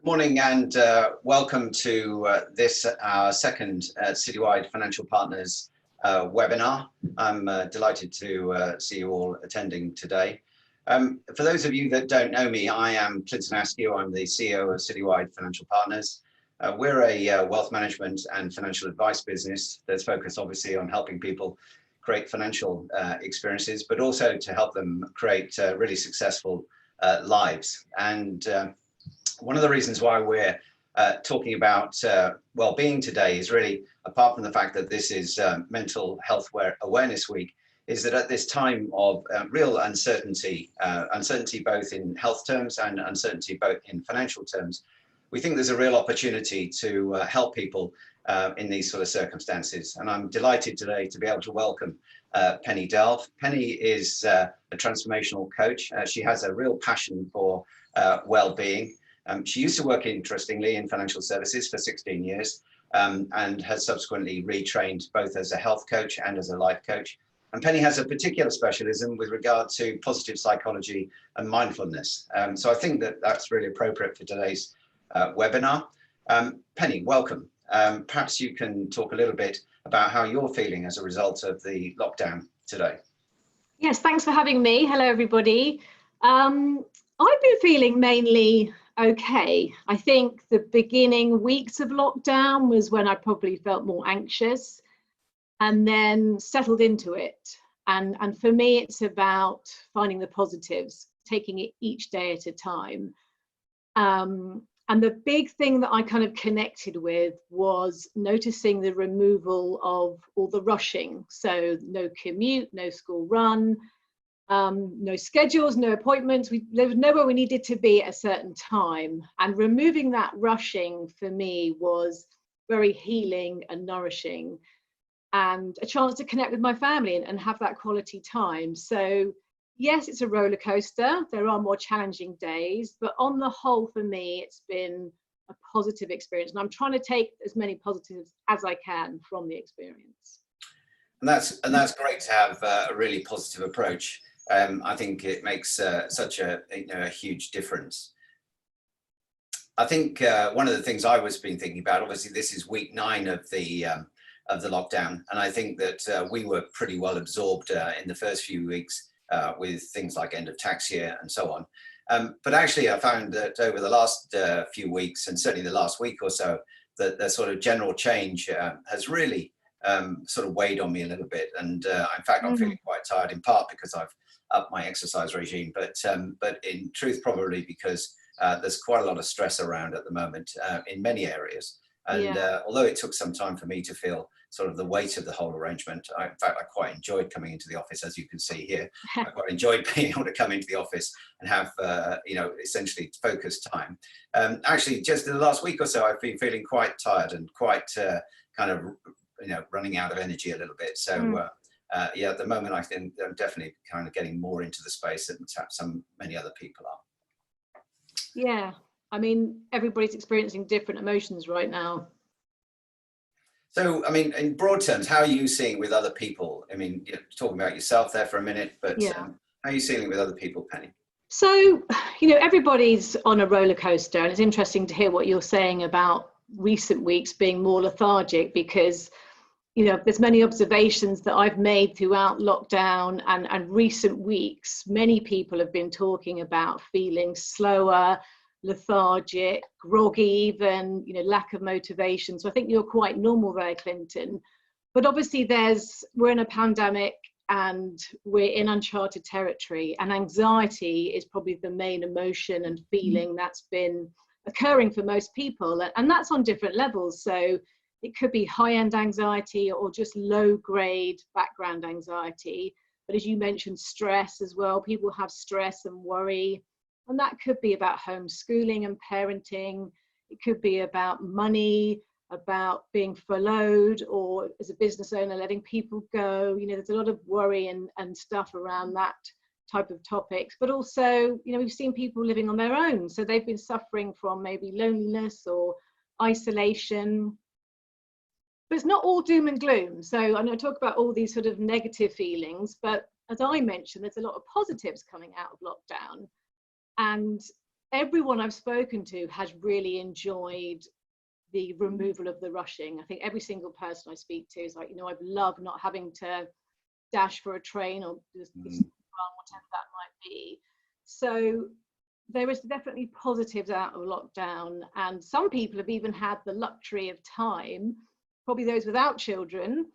Morning and welcome to this our second Citywide Financial Partners webinar. I'm delighted to see you all attending today. For those of you that don't know me, I am Clinton Askew. I'm the CEO of Citywide Financial Partners. We're a wealth management and financial advice business that's focused obviously on helping people create financial experiences, but also to help them create really successful lives. And one of the reasons why we're talking about well-being today is really, apart from the fact that this is Mental Health Awareness Week, is that at this time of real uncertainty, uncertainty both in health terms and uncertainty both in financial terms, we think there's a real opportunity to help people in these sort of circumstances. And I'm delighted today to be able to welcome Penny Delve. Penny is a transformational coach. She has a real passion for well-being. She used to work, interestingly, in financial services for 16 years and has subsequently retrained both as a health coach and as a life coach. And Penny has a particular specialism with regard to positive psychology and mindfulness. So I think that that's really appropriate for today's webinar. Penny, welcome. Perhaps you can talk a little bit about how you're feeling as a result of the lockdown today. Yes, thanks for having me. Hello, everybody. I've been feeling mainly okay. I think the beginning weeks of lockdown was when I probably felt more anxious and then settled into it. And for me, it's about finding the positives, taking it each day at a time. And the big thing that I kind of connected with was noticing the removal of all the rushing. So no commute, no school run, no schedules, no appointments. There was nowhere we needed to be at a certain time. And removing that rushing for me was very healing and nourishing, and a chance to connect with my family and have that quality time. So yes, it's a roller coaster. There are more challenging days, but on the whole, for me, it's been a positive experience. And I'm trying to take as many positives as I can from the experience. And that's great to have a really positive approach. I think it makes such a huge difference. I think one of the things I was been thinking about, obviously this is week 9 of the lockdown, and I think that we were pretty well absorbed in the first few weeks with things like end of tax year and so on. But actually I found that over the last few weeks, and certainly the last week or so, that the sort of general change has really sort of weighed on me a little bit. And in fact, I'm feeling quite tired, in part because I've upped my exercise regime, but in truth, probably because there's quite a lot of stress around at the moment in many areas. And although it took some time for me to feel sort of the weight of the whole arrangement, in fact, I quite enjoyed coming into the office, as you can see here. I quite enjoyed being able to come into the office and have, essentially focused time. Actually, just in the last week or so, I've been feeling quite tired and quite kind of, running out of energy a little bit. So yeah, at the moment, I think I'm definitely kind of getting more into the space than perhaps many other people are. Yeah, I mean, everybody's experiencing different emotions right now. So, I mean, in broad terms, how are you seeing with other people? I mean, talking about yourself there for a minute, but how are you seeing with other people, Penny? So, everybody's on a roller coaster, and it's interesting to hear what you're saying about recent weeks being more lethargic, because there's many observations that I've made throughout lockdown and recent weeks. Many people have been talking about feeling slower, lethargic, groggy even, lack of motivation. So I think you're quite normal there, Clinton. But obviously we're in a pandemic and we're in uncharted territory, and anxiety is probably the main emotion and feeling that's been occurring for most people. And that's on different levels. So it could be high-end anxiety or just low-grade background anxiety. But as you mentioned, stress as well. People have stress and worry. And that could be about homeschooling and parenting. It could be about money, about being furloughed, or as a business owner, letting people go. There's a lot of worry and stuff around that type of topics. But also, we've seen people living on their own. So they've been suffering from maybe loneliness or isolation. But it's not all doom and gloom. So I'm going to talk about all these sort of negative feelings, but as I mentioned, there's a lot of positives coming out of lockdown. And everyone I've spoken to has really enjoyed the removal of the rushing. I think every single person I speak to is like, I've loved not having to dash for a train or just whatever that might be. So there is definitely positives out of lockdown, and some people have even had the luxury of time, probably those without children,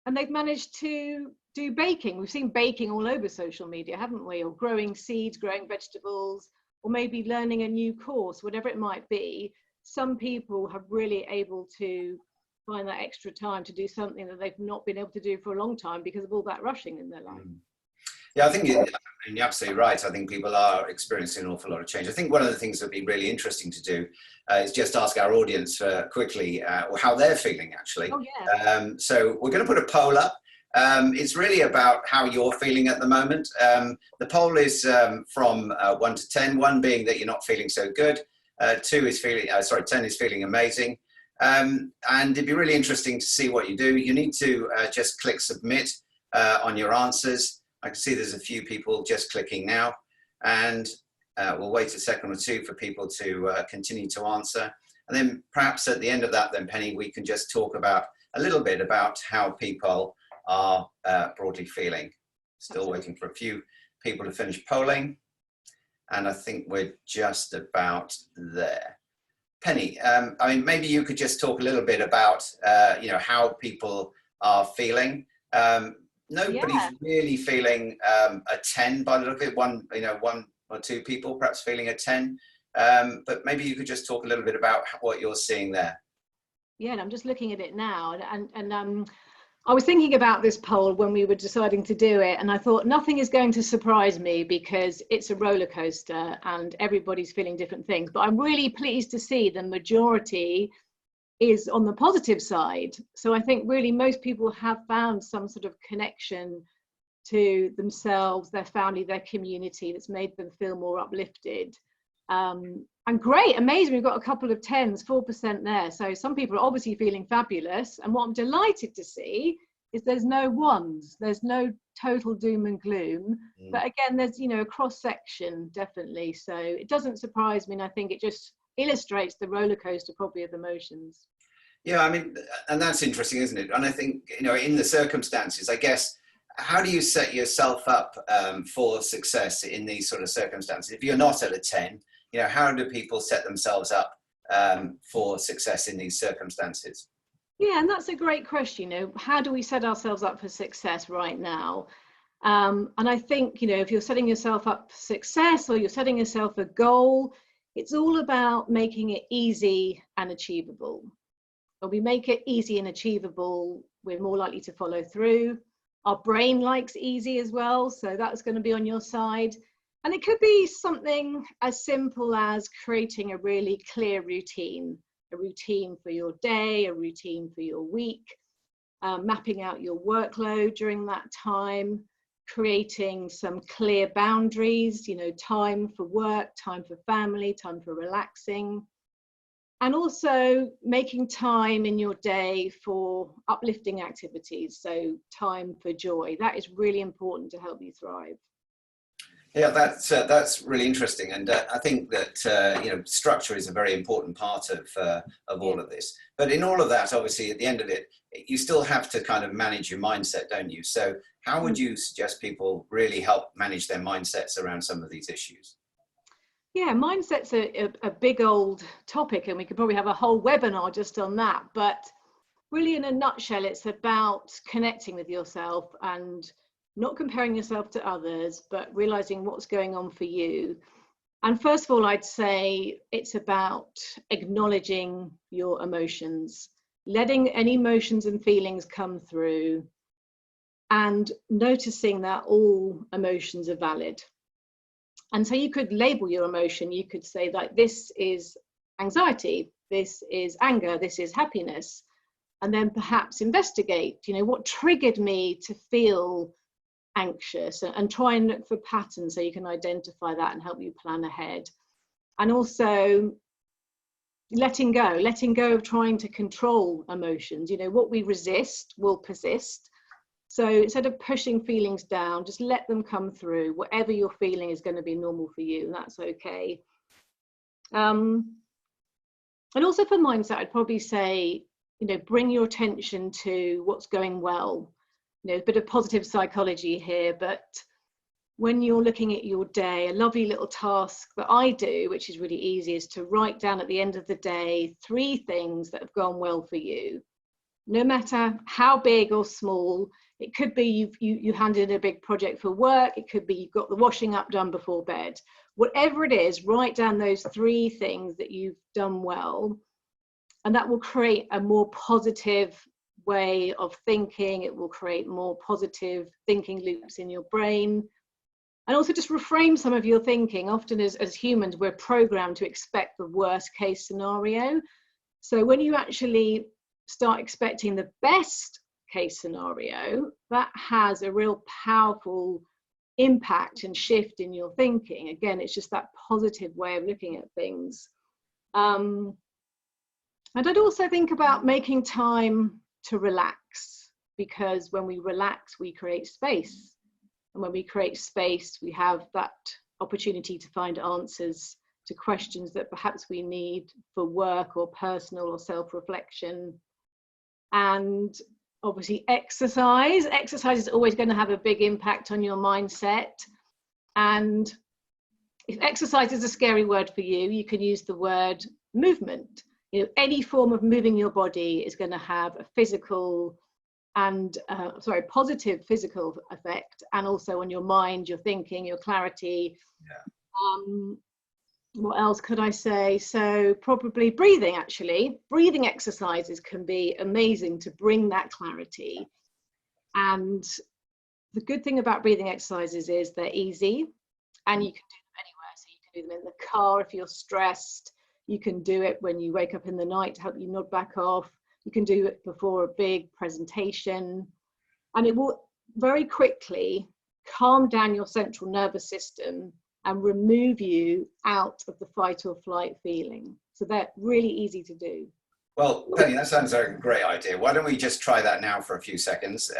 and they've managed to do baking. We've seen baking all over social media, haven't we? Or growing seeds, growing vegetables, or maybe learning a new course, whatever it might be. Some people have really able to find that extra time to do something that they've not been able to do for a long time because of all that rushing in their life. Yeah, I think you're absolutely right. I think people are experiencing an awful lot of change. I think one of the things that would be really interesting to do is just ask our audience quickly how they're feeling, actually. Oh, yeah. So we're going to put a poll up. It's really about how you're feeling at the moment. The poll is from 1 to 10, 1 being that you're not feeling so good, 10 is feeling amazing. And it'd be really interesting to see what you do. You need to just click submit on your answers. I can see there's a few people just clicking now, and we'll wait a second or two for people to continue to answer. And then perhaps at the end of that, then Penny, we can just talk about a little bit about how people are broadly feeling. Still waiting for a few people to finish polling, and I think we're just about there. Penny, I mean, maybe you could just talk a little bit about how people are feeling. Nobody's really feeling a 10 by the look of it. One or two people perhaps feeling a 10, but maybe you could just talk a little bit about what you're seeing there. Yeah, and I'm just looking at it now, and I was thinking about this poll when we were deciding to do it, and I thought nothing is going to surprise me because it's a roller coaster and everybody's feeling different things. But I'm really pleased to see the majority is on the positive side. So I think really most people have found some sort of connection to themselves, their family, their community that's made them feel more uplifted. And great, amazing, we've got a couple of 10s, 4% there. So some people are obviously feeling fabulous. And what I'm delighted to see is there's no ones, there's no total doom and gloom. But again, there's, a cross section, definitely. So it doesn't surprise me. And I think it just illustrates the roller coaster probably of emotions. Yeah, I mean, and that's interesting, isn't it? And I think, in the circumstances, I guess, how do you set yourself up for success in these sort of circumstances? If you're not at a 10, how do people set themselves up for success in these circumstances? Yeah, and that's a great question. How do we set ourselves up for success right now? And I think, if you're setting yourself up for success or you're setting yourself a goal, it's all about making it easy and achievable. When we make it easy and achievable, we're more likely to follow through. Our brain likes easy as well, so that's going to be on your side. And it could be something as simple as creating a really clear routine, a routine for your day, a routine for your week, mapping out your workload during that time, creating some clear boundaries, time for work, time for family, time for relaxing. And also making time in your day for uplifting activities, so time for joy. That is really important to help you thrive. Yeah, that's really interesting, and I think that structure is a very important part of all of this. But in all of that, obviously, at the end of it, you still have to kind of manage your mindset, don't you? So, how would you suggest people really help manage their mindsets around some of these issues? Yeah, mindset's a big old topic, and we could probably have a whole webinar just on that. But really, in a nutshell, it's about connecting with yourself and not comparing yourself to others, but realizing what's going on for you. And first of all, I'd say it's about acknowledging your emotions, letting any emotions and feelings come through, and noticing that all emotions are valid. And so you could label your emotion. You could say like, this is anxiety, this is anger, this is happiness. And then perhaps investigate, what triggered me to feel anxious, and try and look for patterns so you can identify that and help you plan ahead. And also letting go of trying to control emotions. What we resist will persist. So instead of pushing feelings down, just let them come through. Whatever you're feeling is going to be normal for you, and that's okay. And also for mindset, I'd probably say, bring your attention to what's going well. A bit of positive psychology here, but when you're looking at your day, a lovely little task that I do, which is really easy, is to write down at the end of the day 3 things that have gone well for you. No matter how big or small. It could be you handed in a big project for work. It could be you've got the washing up done before bed. Whatever it is, write down those 3 things that you've done well, and that will create a more positive way of thinking. It will create more positive thinking loops in your brain. And also just reframe some of your thinking. Often as humans, we're programmed to expect the worst case scenario. So when you actually start expecting the best case scenario, that has a real powerful impact and shift in your thinking. Again, it's just that positive way of looking at things. And I'd also think about making time to relax, because when we relax, we create space. And when we create space, we have that opportunity to find answers to questions that perhaps we need for work or personal or self-reflection. And obviously exercise is always going to have a big impact on your mindset. And if exercise is a scary word for you, you can use the word movement. Any form of moving your body is going to have a physical and positive physical effect, and also on your mind, your thinking, your clarity. Yeah. What else could I say? So probably breathing, actually. Breathing exercises can be amazing to bring that clarity. And the good thing about breathing exercises is they're easy, and you can do them anywhere. So you can do them in the car if you're stressed. You can do it when you wake up in the night to help you nod back off. You can do it before a big presentation. And it will very quickly calm down your central nervous system and remove you out of the fight or flight feeling. So they're really easy to do. Well, Penny, that sounds like a great idea. Why don't we just try that now for a few seconds?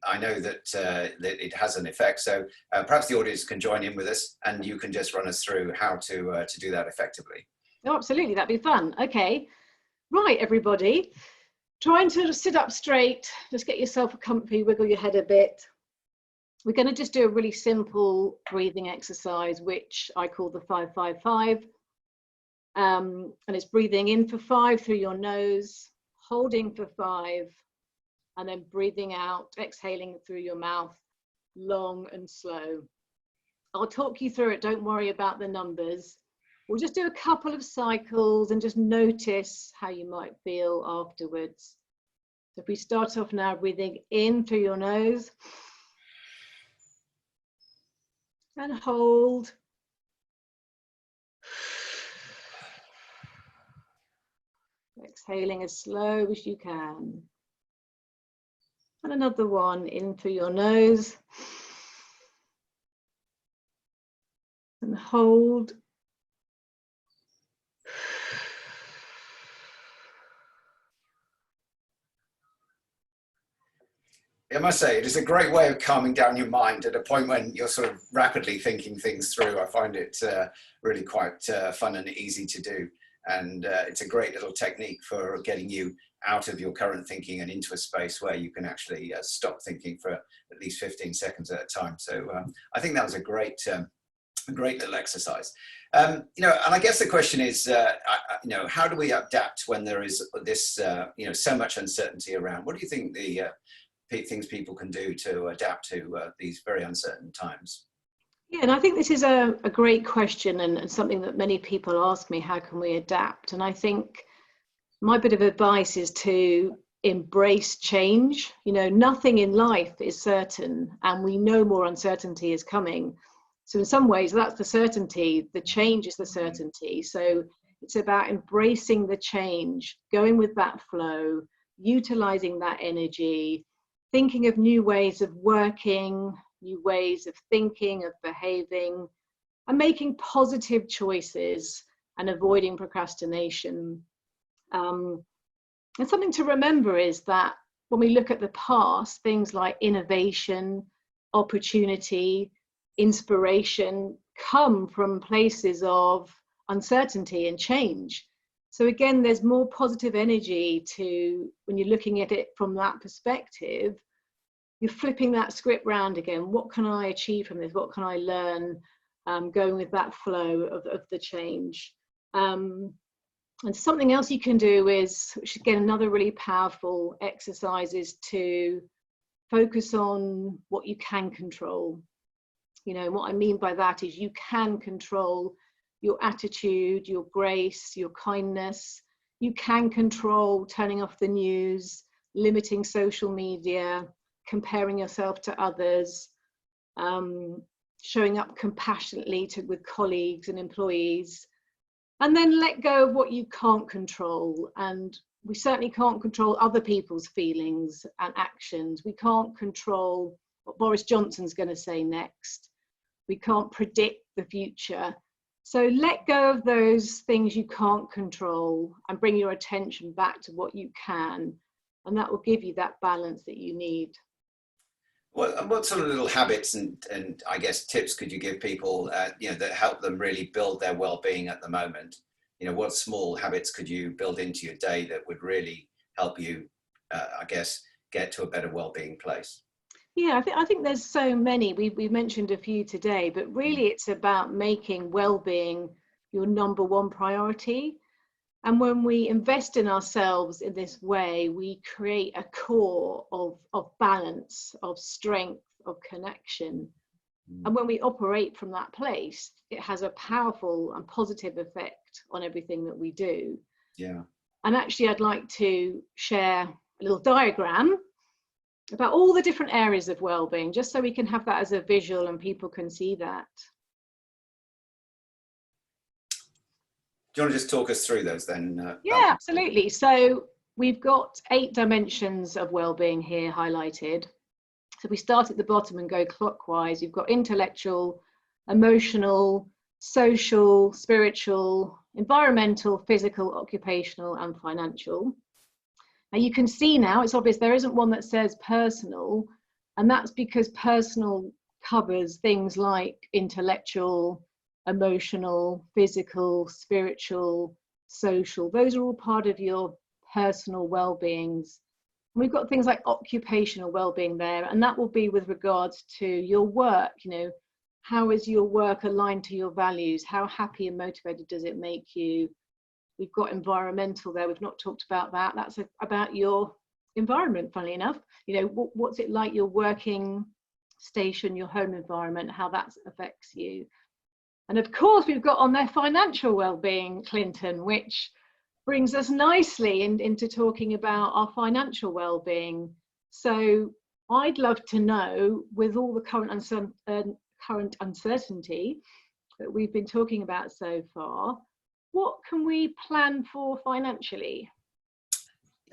I know that it has an effect, so perhaps the audience can join in with us, and you can just run us through how to do that effectively. Oh, absolutely, that'd be fun. Okay, right, everybody. Trying to sit up straight, just get yourself comfy, wiggle your head a bit. We're going to just do a really simple breathing exercise, which I call the 5-5-5. And it's breathing in for 5 through your nose, holding for 5, and then breathing out, exhaling through your mouth, long and slow. I'll talk you through it, don't worry about the numbers. We'll just do a couple of cycles and just notice how you might feel afterwards. So if we start off now, breathing in through your nose and hold. Exhaling as slow as you can. And another one in through your nose and hold. I must say, it is a great way of calming down your mind at a point when you're sort of rapidly thinking things through. I find it really quite fun and easy to do. And it's a great little technique for getting you out of your current thinking and into a space where you can actually stop thinking for at least 15 seconds at a time. So I think that was a great little exercise. And I guess the question is, how do we adapt when there is this, so much uncertainty around? What do you think the things people can do to adapt to these very uncertain times? Yeah, and I think this is a great question and something that many people ask me, how can we adapt? And I think my bit of advice is to embrace change. Nothing in life is certain, and we know more uncertainty is coming. So in some ways, that's the certainty. The change is the certainty. So it's about embracing the change, going with that flow, utilizing that energy, thinking of new ways of working, new ways of thinking, of behaving, and making positive choices and avoiding procrastination. And something to remember is that when we look at the past, things like innovation, opportunity, inspiration come from places of uncertainty and change. So again, there's more positive energy to, when you're looking at it from that perspective, you're flipping that script round again. What can I achieve from this? What can I learn? Going with that flow of the change. And something else you can do is, which again, another really powerful exercise, is to focus on what you can control. You know, what I mean by that is you can control your attitude, your grace, your kindness. You can control turning off the news, limiting social media, comparing yourself to others, showing up compassionately with colleagues and employees, and then let go of what you can't control. And we certainly can't control other people's feelings and actions. We can't control what Boris Johnson's going to say next. We can't predict the future. So let go of those things you can't control and bring your attention back to what you can. And that will give you that balance that you need. Well, what sort of little habits and I guess tips could you give people, you know, that help them really build their well-being at the moment? You know, what small habits could you build into your day that would really help you, I guess, get to a better well-being place? Yeah, I think there's so many. We've mentioned a few today, but really it's about making well-being your number one priority. And when we invest in ourselves in this way, we create a core of balance, of strength, of connection. And when we operate from that place, it has a powerful and positive effect on everything that we do. Yeah. And actually, I'd like to share a little diagram about all the different areas of well-being, just so we can have that as a visual and people can see that. Do you want to just talk us through those then? Yeah, absolutely. So we've got 8 dimensions of well-being here highlighted. So we start at the bottom and go clockwise. You've got intellectual, emotional, social, spiritual, environmental, physical, occupational, and financial. Now you can see now, it's obvious there isn't one that says personal, and that's because personal covers things like intellectual, emotional, physical, spiritual, social. Those are all part of your personal well-beings. We've got things like occupational well-being there, and that will be with regards to your work. You know, how is your work aligned to your values? How happy and motivated does it make you? We've got environmental there. We've not talked about that. That's about your environment, funnily enough. You know, what's it like, your working station, your home environment, how that affects you. And of course, we've got on there financial well-being, Clinton, which brings us nicely into talking about our financial well-being. So I'd love to know, with all the current uncertainty that we've been talking about so far, what can we plan for financially?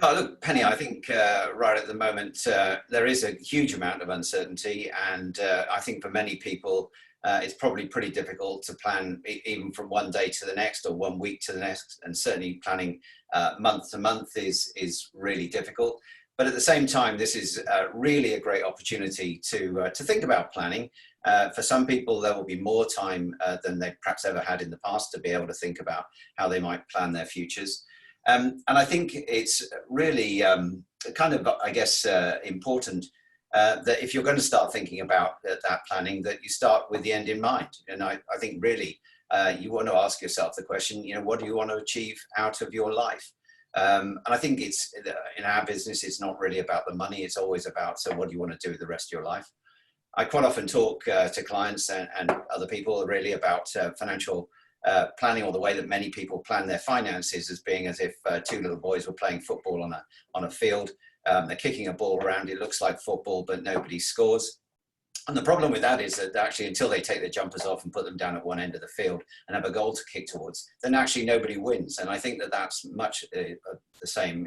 Oh, look, Penny, I think right at the moment, there is a huge amount of uncertainty. And I think for many people, it's probably pretty difficult to plan even from one day to the next or 1 week to the next. And certainly planning month to month is really difficult. But at the same time, this is really a great opportunity to think about planning. For some people, there will be more time than they've perhaps ever had in the past to be able to think about how they might plan their futures. And I think it's really kind of, I guess, important that if you're going to start thinking about that planning, that you start with the end in mind. And I think really you want to ask yourself the question, you know, what do you want to achieve out of your life? And I think it's, in our business, it's not really about the money. It's always about, so what do you want to do with the rest of your life? I quite often talk to clients and other people really about financial planning, or the way that many people plan their finances, as being as if 2 little boys were playing football on a field. They're kicking a ball around. It looks like football, but nobody scores. And the problem with that is that actually, until they take their jumpers off and put them down at one end of the field and have a goal to kick towards, then actually nobody wins. And I think that that's much the same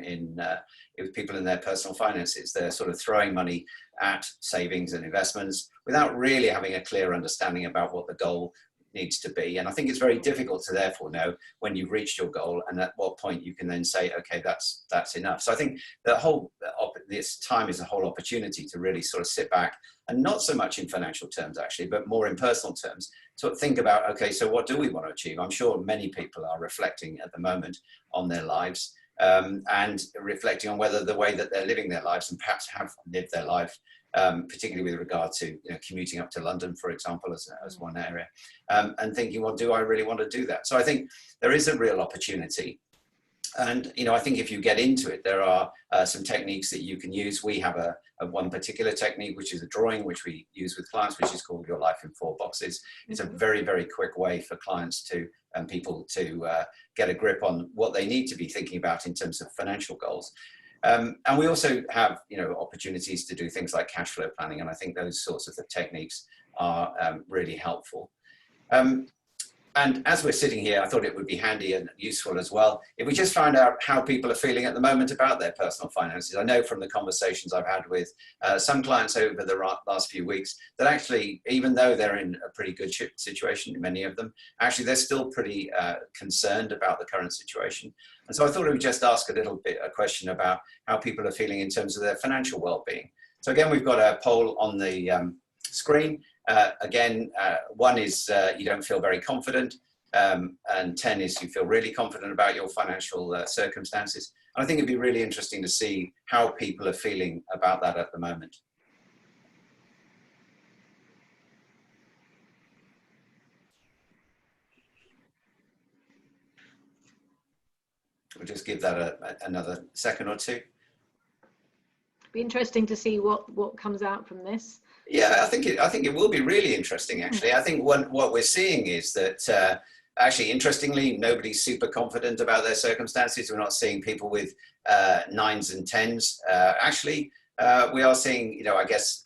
with people in their personal finances. They're sort of throwing money at savings and investments without really having a clear understanding about what the goal needs to be. And I think it's very difficult to therefore know when you've reached your goal and at what point you can then say, okay, that's enough. So I think the whole this time is a whole opportunity to really sort of sit back, and not so much in financial terms actually, but more in personal terms, to think about, okay, so what do we want to achieve? I'm sure many people are reflecting at the moment on their lives, and reflecting on whether the way that they're living their lives, and perhaps have lived their life, particularly with regard to commuting up to London, for example, as one area, and thinking, well, do I really want to do that? So I think there is a real opportunity. And I think if you get into it, there are some techniques that you can use. We have a one particular technique, which is a drawing, which we use with clients, which is called Your Life in 4 Boxes. It's a very, very quick way for clients to and people to get a grip on what they need to be thinking about in terms of financial goals. And we also have opportunities to do things like cash flow planning, and I think those sorts of techniques are really helpful. And as we're sitting here, I thought it would be handy and useful as well if we just find out how people are feeling at the moment about their personal finances. I know from the conversations I've had with some clients over the last few weeks that actually, even though they're in a pretty good situation, many of them, actually they're still pretty concerned about the current situation. And so I thought I would just ask a question about how people are feeling in terms of their financial well-being. So again, we've got a poll on the screen. Again, 1 is you don't feel very confident, and 10 is you feel really confident about your financial circumstances. And I think it'd be really interesting to see how people are feeling about that at the moment. We'll just give that another second or two. Be interesting to see what comes out from this. Yeah, I think it will be really interesting, actually. I think what we're seeing is that actually, interestingly, nobody's super confident about their circumstances. We're not seeing people with 9s and 10s. Actually, we are seeing, I guess,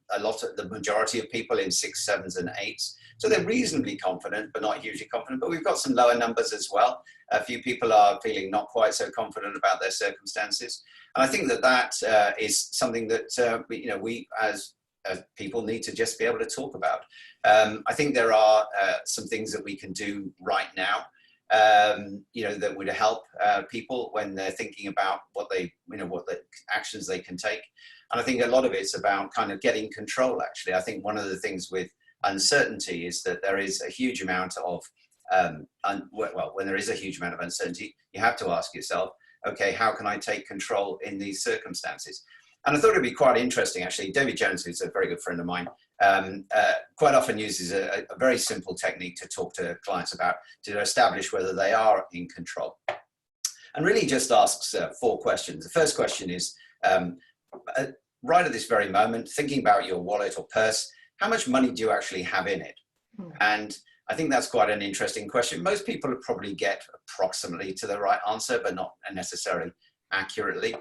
the majority of people in 6s, 7s, and 8s. So they're reasonably confident, but not hugely confident. But we've got some lower numbers as well. A few people are feeling not quite so confident about their circumstances. And I think that is something that we as people need to just be able to talk about. I think there are some things that we can do right now, that would help people when they're thinking about what the actions they can take. And I think a lot of it's about kind of getting control, actually. I think one of the things with uncertainty is that there is a huge amount of, when there is a huge amount of uncertainty, you have to ask yourself, okay, how can I take control in these circumstances? And I thought it'd be quite interesting, actually. David Jones, who's a very good friend of mine, quite often uses a very simple technique to talk to clients about, to establish whether they are in control. And really just asks 4 questions. The first question is, right at this very moment, thinking about your wallet or purse, how much money do you actually have in it? And I think that's quite an interesting question. Most people would probably get approximately to the right answer, but not necessarily accurately.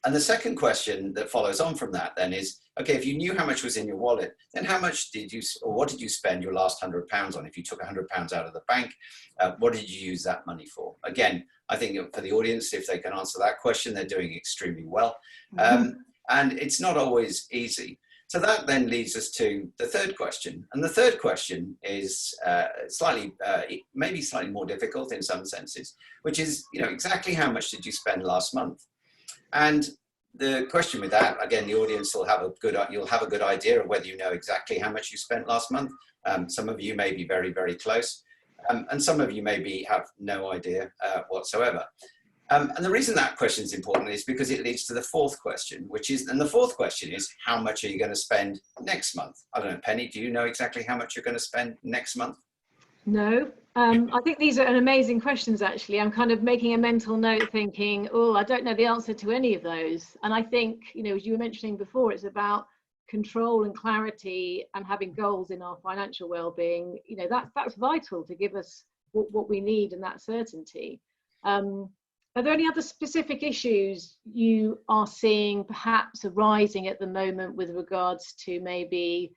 And the second question that follows on from that then is, okay, if you knew how much was in your wallet, then how much what did you spend your last £100 on? If you took £100 out of the bank, what did you use that money for? Again, I think for the audience, if they can answer that question, they're doing extremely well. And it's not always easy. So that then leads us to the third question. And the third question is maybe slightly more difficult in some senses, which is, exactly how much did you spend last month? And the question with that, again, the audience will have you'll have a good idea of whether you know exactly how much you spent last month. Some of you may be very, very close. And some of you maybe have no idea whatsoever. And the reason that question is important is because it leads to the fourth question, and the fourth question is, how much are you going to spend next month? I don't know, Penny, do you know exactly how much you're going to spend next month? No, I think these are amazing questions, actually. I'm kind of making a mental note thinking, I don't know the answer to any of those. And I think, as you were mentioning before, it's about control and clarity and having goals in our financial well-being. That's vital to give us what we need and that certainty. Are there any other specific issues you are seeing perhaps arising at the moment with regards to maybe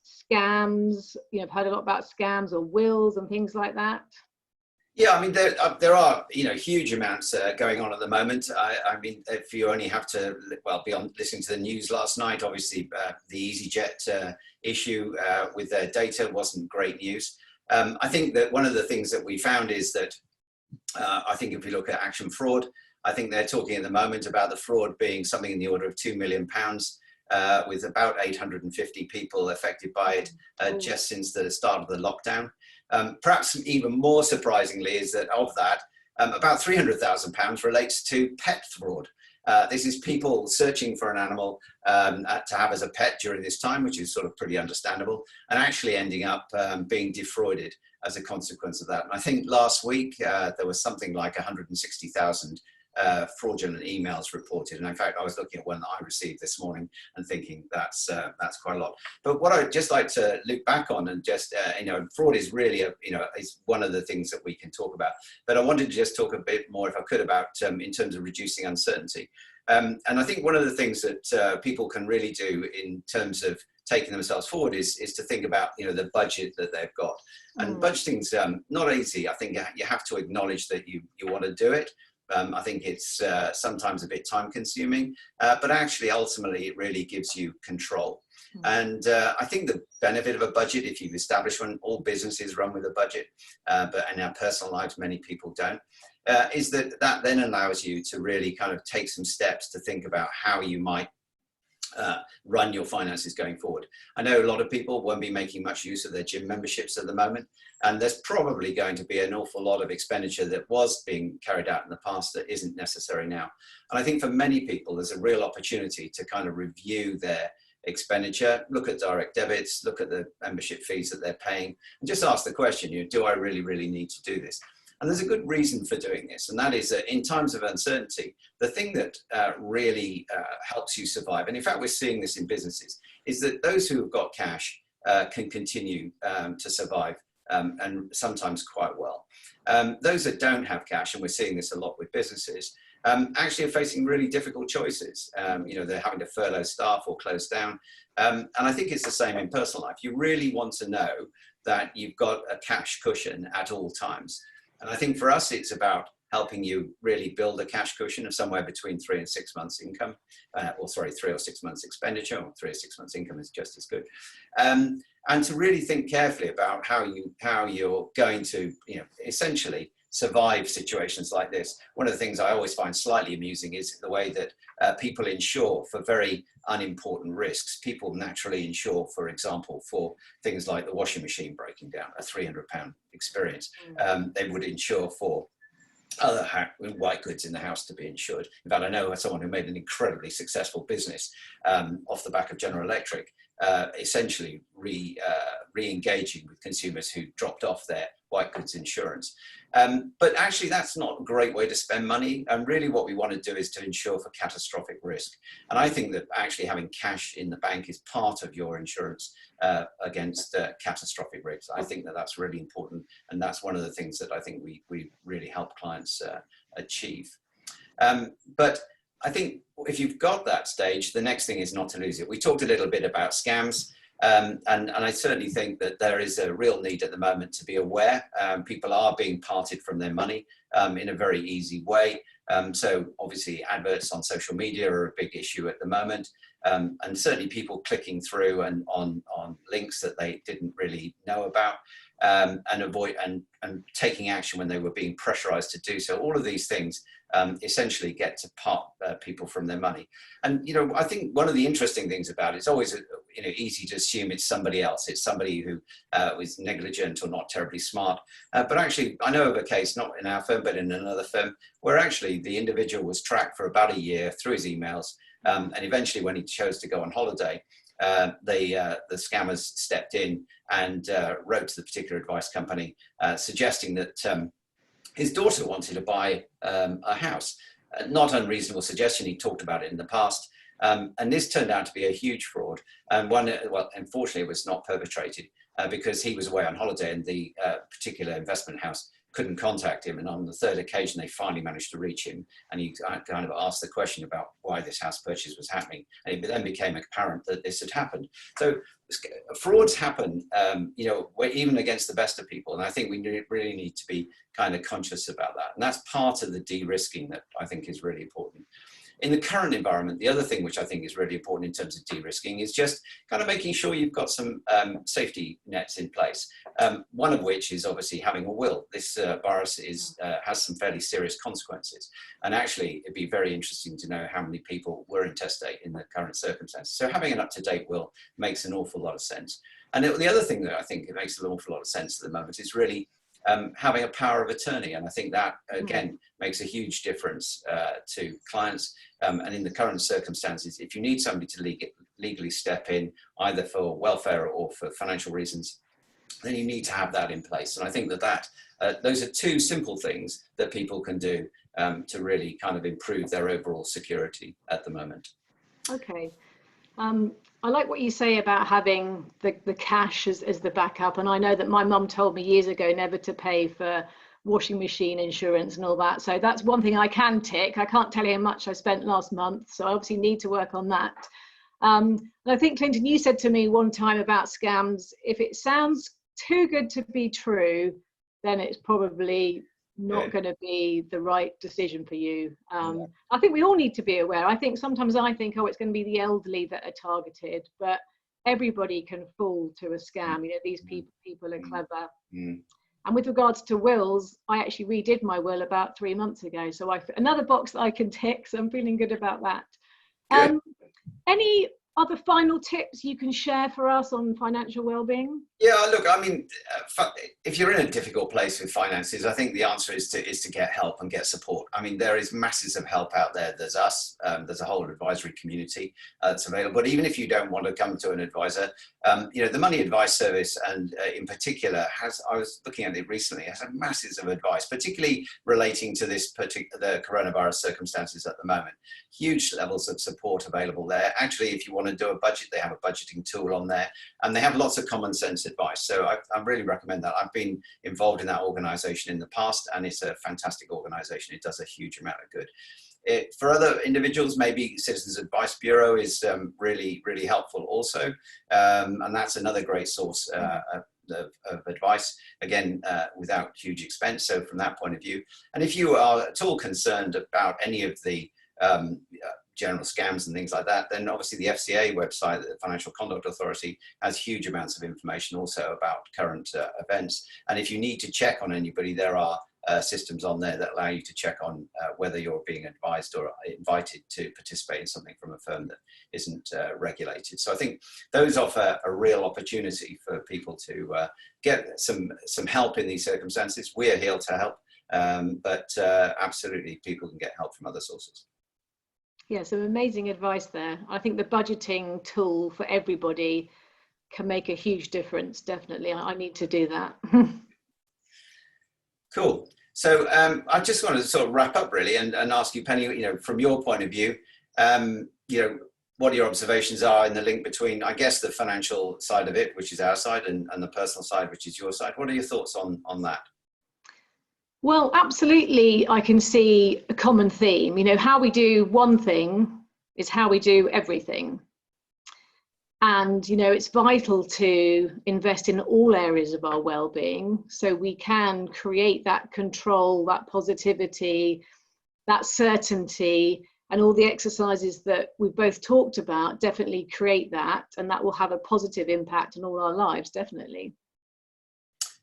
scams? I've heard a lot about scams or wills and things like that. Yeah, I mean, there are, huge amounts going on at the moment. I mean, if you only have to, be on listening to the news last night, obviously the EasyJet issue with their data wasn't great news. I think that one of the things that we found is that I think if we look at Action Fraud, I think they're talking at the moment about the fraud being something in the order of £2 million, with about 850 people affected by it just since the start of the lockdown. Perhaps even more surprisingly is that of that, about £300,000 relates to pet fraud. This is people searching for an animal to have as a pet during this time, which is sort of pretty understandable, and actually ending up being defrauded as a consequence of that. And I think last week there was something like 160,000 fraudulent emails reported. And in fact, I was looking at one that I received this morning and thinking that's quite a lot. But what I'd just like to look back on and just, fraud is really, is one of the things that we can talk about. But I wanted to just talk a bit more, if I could, about in terms of reducing uncertainty. And I think one of the things that people can really do in terms of taking themselves forward is to think about, the budget that they've got. And budgeting's not easy. I think you have to acknowledge that you want to do it. I think it's sometimes a bit time consuming, but actually ultimately it really gives you control. And I think the benefit of a budget, if you've established one, all businesses run with a budget, but in our personal lives, many people don't, is that then allows you to really kind of take some steps to think about how you might run your finances going forward. I know a lot of people won't be making much use of their gym memberships at the moment, and there's probably going to be an awful lot of expenditure that was being carried out in the past that isn't necessary now. And I think for many people, there's a real opportunity to kind of review their expenditure, look at direct debits, look at the membership fees that they're paying, and just ask the question, do I really, really need to do this? And there's a good reason for doing this, and that is that in times of uncertainty, the thing that really helps you survive, and in fact we're seeing this in businesses, is that those who have got cash can continue to survive, and sometimes quite well. Those that don't have cash, and we're seeing this a lot with businesses, actually are facing really difficult choices. They're having to furlough staff or close down. And I think it's the same in personal life. You really want to know that you've got a cash cushion at all times. And I think for us, it's about helping you really build a cash cushion of somewhere between 3 and 6 months income, 3 or 6 months expenditure, or 3 or 6 months income is just as good. And to really think carefully about how you're going to, essentially survive situations like this. One of the things I always find slightly amusing is the way that people insure for very unimportant risks. People naturally insure, for example, for things like the washing machine breaking down, a £300 experience. They would insure for other white goods in the house to be insured. In fact, I know someone who made an incredibly successful business off the back of General Electric, essentially re-engaging with consumers who dropped off their white goods insurance. But actually, that's not a great way to spend money. And really what we want to do is to insure for catastrophic risk. And I think that actually having cash in the bank is part of your insurance against catastrophic risks. I think that that's really important. And that's one of the things that I think we really help clients achieve. But I think if you've got that stage, the next thing is not to lose it. We talked a little bit about scams. And I certainly think that there is a real need at the moment to be aware. People are being parted from their money in a very easy way. So obviously adverts on social media are a big issue at the moment. And certainly people clicking through and on links that they didn't really know about, and taking action when they were being pressurized to do so. All of these things essentially get to part people from their money. And, I think one of the interesting things about it, it's always, easy to assume it's somebody else. It's somebody who was negligent or not terribly smart. But actually, I know of a case, not in our firm, but in another firm, where actually the individual was tracked for about a year through his emails. And eventually when he chose to go on holiday, the scammers stepped in and wrote to the particular advice company, suggesting that his daughter wanted to buy a house. Not unreasonable suggestion. He talked about it in the past. And this turned out to be a huge fraud. And unfortunately, it was not perpetrated because he was away on holiday and the particular investment house couldn't contact him. And on the third occasion, they finally managed to reach him. And he kind of asked the question about why this house purchase was happening. And it then became apparent that this had happened. So frauds happen, even against the best of people. And I think we really need to be kind of conscious about that. And that's part of the de-risking that I think is really important. in the current environment, the other thing which I think is really important in terms of de-risking is just kind of making sure you've got some safety nets in place. One of which is obviously having a will. This virus has some fairly serious consequences. And actually, it'd be very interesting to know how many people were intestate in the current circumstances. So having an up-to-date will makes an awful lot of sense. And the other thing that I think it makes an awful lot of sense at the moment is really having a power of attorney. And I think that, again, makes a huge difference to clients. And in the current circumstances, if you need somebody to legally step in, either for welfare or for financial reasons, then you need to have that in place. And I think that those are two simple things that people can do to really kind of improve their overall security at the moment. Okay. I like what you say about having the cash as the backup. And I know that my mum told me years ago never to pay for washing machine insurance and all that. So that's one thing I can tick. I can't tell you how much I spent last month. So I obviously need to work on that. And I think, Clinton, you said to me one time about scams, if it sounds too good to be true, then it's probably not going to be the right decision for you. I think we all need to be aware. I think sometimes I think, oh, it's going to be the elderly that are targeted, but everybody can fall to a scam. You know, these people are clever. And with regards to wills, I actually redid my will about 3 months ago. So another box that I can tick, so I'm feeling good about that. Any other final tips you can share for us on financial well-being? Yeah, look, I mean, if you're in a difficult place with finances, I think the answer is to get help and get support. I mean, there is masses of help out there. There's us, there's a whole advisory community that's available. But even if you don't want to come to an advisor, you know, the Money Advice Service, and in particular, I was looking at it recently, has masses of advice, particularly relating to the coronavirus circumstances at the moment. Huge levels of support available there. Actually, if you want to do a budget, they have a budgeting tool on there, and they have lots of common sense advice. So I really recommend that. I've been involved in that organization in the past, and it's a fantastic organization. It does a huge amount of good. For other individuals, maybe Citizens Advice Bureau is really, really helpful also. And that's another great source of advice, again, without huge expense. So from that point of view, and if you are at all concerned about any of the general scams and things like that, then obviously the FCA website, the Financial Conduct Authority, has huge amounts of information also about current events. And if you need to check on anybody, there are systems on there that allow you to check on whether you're being advised or invited to participate in something from a firm that isn't regulated. So I think those offer a real opportunity for people to get some help in these circumstances. We're here to help, but absolutely people can get help from other sources. Yeah, some amazing advice there. I think the budgeting tool for everybody can make a huge difference. Definitely, I need to do that. Cool. So I just wanted to sort of wrap up really and ask you, Penny, you know, from your point of view, you know, what your observations are in the link between, I guess, the financial side of it, which is our side, and the personal side, which is your side. What are your thoughts on that? Well, absolutely, I can see a common theme. You know, how we do one thing is how we do everything. And, you know, it's vital to invest in all areas of our well-being so we can create that control, that positivity, that certainty, and all the exercises that we've both talked about definitely create that, and that will have a positive impact on all our lives, definitely.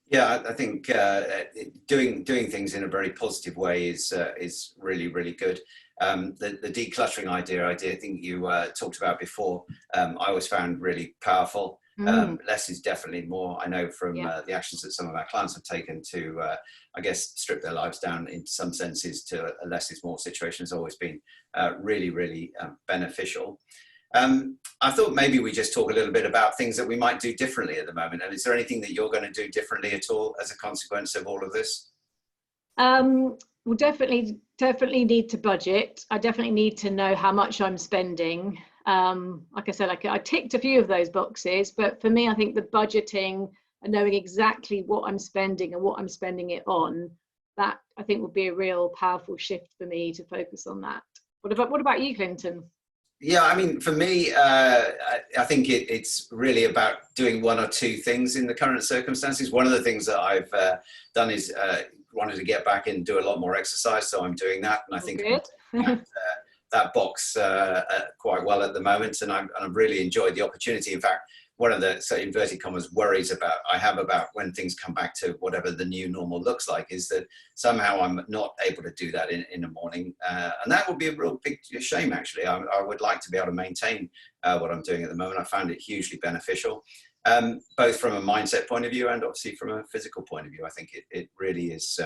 Yeah, I think doing things in a very positive way is really, really good. The decluttering idea I think you talked about before, I always found really powerful. Less is definitely more. I know from the actions that some of our clients have taken to, I guess, strip their lives down in some senses to a less is more situation has always been really, really beneficial. I thought maybe we just talk a little bit about things that we might do differently at the moment. And is there anything that you're going to do differently at all as a consequence of all of this? We'll definitely need to budget. I definitely need to know how much I'm spending. Like I said, I ticked a few of those boxes, but for me, I think the budgeting and knowing exactly what I'm spending and what I'm spending it on, that I think would be a real powerful shift for me to focus on that. What about you, Clinton? Yeah, I mean, for me, I think it's really about doing one or two things in the current circumstances. One of the things that I've done is wanted to get back and do a lot more exercise, so I'm doing that, and I think that box quite well at the moment, and I've really enjoyed the opportunity. In fact, one of the, so inverted commas, worries I have about when things come back to whatever the new normal looks like is that somehow I'm not able to do that in the morning. And that would be a real big shame, actually. I would like to be able to maintain what I'm doing at the moment. I found it hugely beneficial, both from a mindset point of view and obviously from a physical point of view. I think it really is,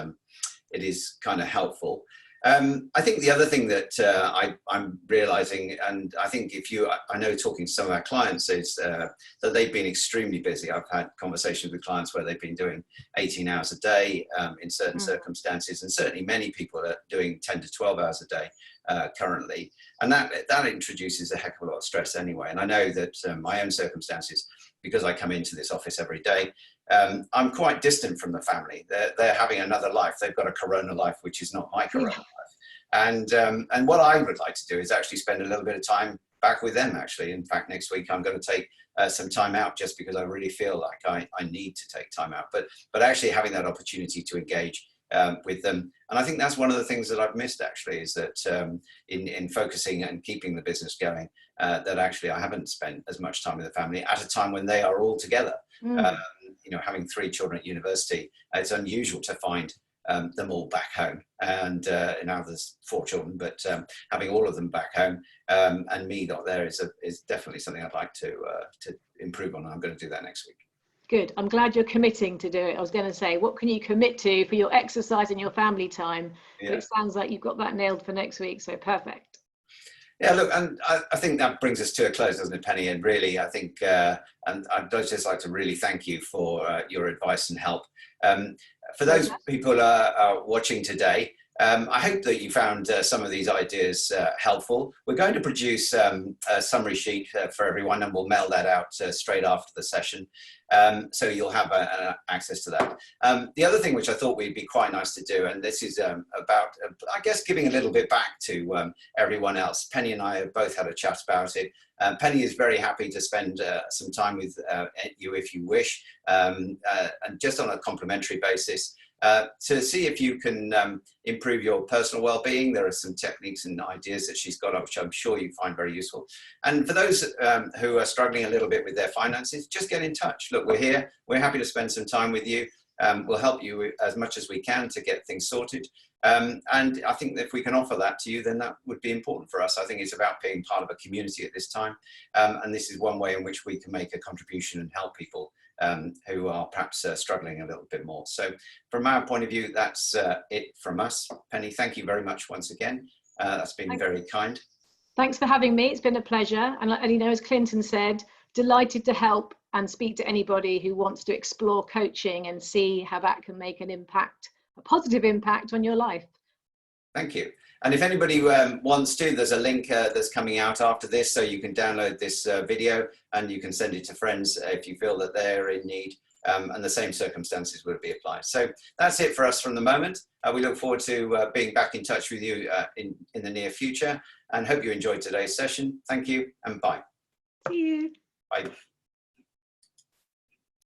it is kind of helpful. I think the other thing that I'm realizing, and I think I know talking to some of our clients, is that they've been extremely busy. I've had conversations with clients where they've been doing 18 hours a day in certain circumstances, and certainly many people are doing 10 to 12 hours a day currently. And that introduces a heck of a lot of stress anyway. And I know that my own circumstances, because I come into this office every day, I'm quite distant from the family. They're having another life. They've got a corona life, which is not my corona life. And what I would like to do is actually spend a little bit of time back with them, actually. In fact, next week I'm going to take some time out just because I really feel like I need to take time out. But actually having that opportunity to engage with them. And I think that's one of the things that I've missed, actually, is that in focusing and keeping the business going, that actually I haven't spent as much time with the family at a time when they are all together. You know, having 3 children at university, it's unusual to find them all back home. And now there's 4 children, but having all of them back home and me not there is definitely something I'd like to improve on. I'm going to do that next week. Good. I'm glad you're committing to do it. I was going to say, what can you commit to for your exercise and your family time? Yeah. But it sounds like you've got that nailed for next week. So perfect. Yeah, look, and I think that brings us to a close, doesn't it, Penny? And really, I think, and I'd just like to really thank you for your advice and help. For those people watching today, I hope that you found some of these ideas helpful. We're going to produce a summary sheet for everyone, and we'll mail that out straight after the session. So you'll have access to that. The other thing which I thought would be quite nice to do, and this is about, I guess, giving a little bit back to everyone else. Penny and I have both had a chat about it. Penny is very happy to spend some time with you if you wish, and just on a complimentary basis. To see if you can improve your personal well-being. There are some techniques and ideas that she's got, which I'm sure you find very useful. And for those who are struggling a little bit with their finances, just get in touch. Look, we're here. We're happy to spend some time with you. We'll help you as much as we can to get things sorted. And I think that if we can offer that to you, then that would be important for us. I think it's about being part of a community at this time. And this is one way in which we can make a contribution and help people who are perhaps struggling a little bit more. So from our point of view, that's it from us. Penny, thank you very much once again. That's been very kind. Thanks for having me. It's been a pleasure. And you know, as Clinton said, delighted to help and speak to anybody who wants to explore coaching and see how that can make an impact, a positive impact on your life. Thank you. And if anybody wants to, there's a link that's coming out after this, so you can download this video and you can send it to friends if you feel that they're in need, and the same circumstances would be applied. So that's it for us from the moment. We look forward to being back in touch with you in the near future, and hope you enjoyed today's session. Thank you and bye. See you. Bye.